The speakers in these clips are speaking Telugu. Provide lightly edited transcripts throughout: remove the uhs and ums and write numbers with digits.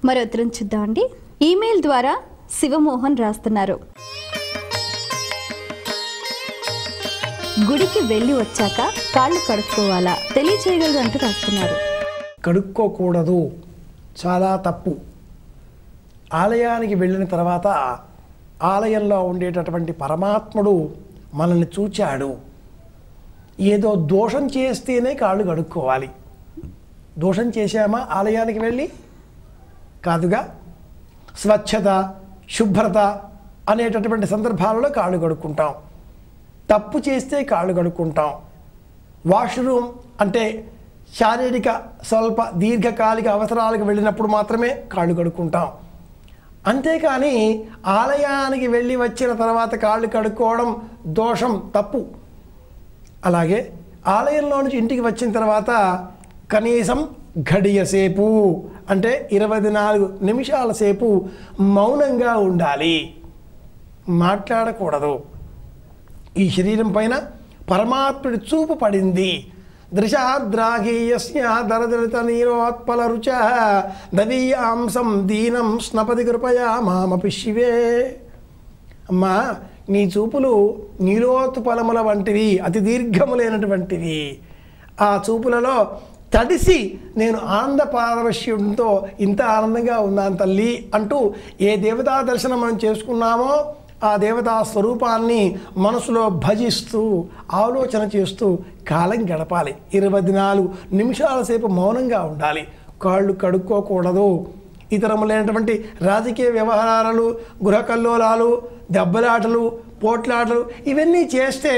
మరో ఉత్తరం చూద్దామండి. ఈమెయిల్ ద్వారా శివమోహన్ రాస్తున్నారు. గుడికి వెళ్ళి వచ్చాక కాళ్ళు కడుక్కోవాలా తెలియచేయగలరు అంటూ రాస్తున్నారు. కడుక్కోకూడదు, చాలా తప్పు. ఆలయానికి వెళ్ళిన తర్వాత ఆలయంలో ఉండేటటువంటి పరమాత్ముడు మనల్ని చూచాడు. ఏదో దోషం చేస్తేనే కాళ్ళు కడుక్కోవాలి. దోషం చేశామా ఆలయానికి వెళ్ళి? కాదుగా. స్వచ్ఛత, శుభ్రత అనేటటువంటి సందర్భాలలో కాళ్ళు కడుక్కుంటాం. తప్పు చేస్తే కాళ్ళు కడుక్కుంటాం. వాష్రూమ్ అంటే శారీరక స్వల్ప దీర్ఘకాలిక అవసరాలకు వెళ్ళినప్పుడు మాత్రమే కాళ్ళు కడుక్కుంటాం. అంతేకాని ఆలయానికి వెళ్ళి వచ్చిన తర్వాత కాళ్ళు కడుక్కోవడం దోషం, తప్పు. అలాగే ఆలయంలో నుంచి ఇంటికి వచ్చిన తర్వాత కనీసం గడియ సేపు అంటే 24 నిమిషాల సేపు మౌనంగా ఉండాలి, మాట్లాడకూడదు. ఈ శరీరం పైన పరమాత్ముడి చూపు పడింది. దృశాద్రాగీయస్య దరదలిత నీరోత్పల రుచ దవీయాంసం దీనం స్నపది కృపయా మామపి శివే. అమ్మా, నీ చూపులు నీలోత్పలముల వంటివి, అతి దీర్ఘములైనటువంటివి. ఆ చూపులలో తడిసి నేను ఆనంద పారవశ్యంతో ఇంత ఆనందంగా ఉన్నాను తల్లి అంటూ ఏ దేవతా దర్శనం మనం చేసుకున్నామో ఆ దేవతా స్వరూపాన్ని మనసులో భజిస్తూ ఆలోచన చేస్తూ కాలం గడపాలి. 24 నిమిషాల సేపు మౌనంగా ఉండాలి. కాళ్ళు కడుక్కోకూడదు. ఇతరములైనటువంటి రాజకీయ వ్యవహారాలు, గృహకల్లోలాలు, దెబ్బలాటలు, పోట్లాటలు ఇవన్నీ చేస్తే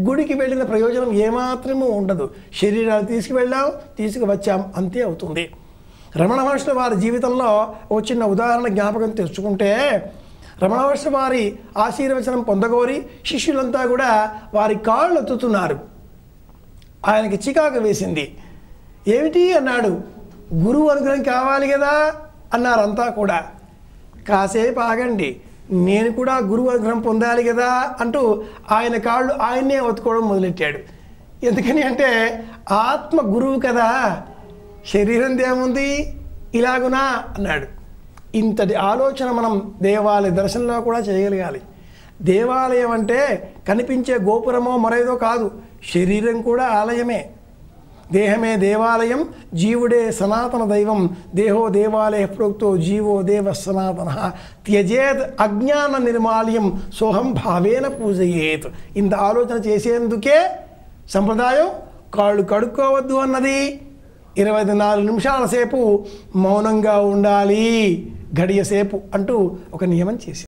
గుడికి వెళ్ళిన ప్రయోజనం ఏమాత్రమూ ఉండదు. శరీరాలు తీసుకువెళ్ళాం, తీసుకువచ్చాం, అంతే అవుతుంది. రమణ మహర్షుల వారి జీవితంలో ఒక చిన్న ఉదాహరణ జ్ఞాపకం తెచ్చుకుంటే, రమణ మహర్షి వారి ఆశీర్వచనం పొందగోరి శిష్యులంతా కూడా వారి కాళ్ళు ఎత్తుతున్నారు. ఆయనకి చికాకు వేసింది. ఏమిటి అన్నాడు. గురువు అనుగ్రహం కావాలి కదా అన్నారంతా కూడా. కాసేపు ఆగండి, నేను కూడా గురువు అనుగ్రహం పొందాలి కదా అంటూ ఆయన కాళ్ళు ఆయన్నే ఒత్తుకోవడం మొదలెట్టాడు. ఎందుకని అంటే ఆత్మ గురువు కదా, శరీరం ఏముంది ఇలాగునా అన్నాడు. ఇంతటి ఆలోచన మనం దేవాలయ దర్శనంలో కూడా చేయగలగాలి. దేవాలయం అంటే కనిపించే గోపురమో మరేదో కాదు, శరీరం కూడా ఆలయమే. దేహమే దేవాలయం, జీవుడే సనాతన దైవం. దేహో దేవాలయ ప్రోక్తో జీవో దేవ సనాతన. త్యజేత్ అజ్ఞాన నిర్మాల్యం సోహం భావేన పూజయేత్. ఇంత ఆలోచన చేసేందుకే సంప్రదాయం కాళ్ళు కడుక్కోవద్దు అన్నది. 24 నిమిషాల సేపు మౌనంగా ఉండాలి, గడియ సేపు అంటూ ఒక నియమం చేసింది.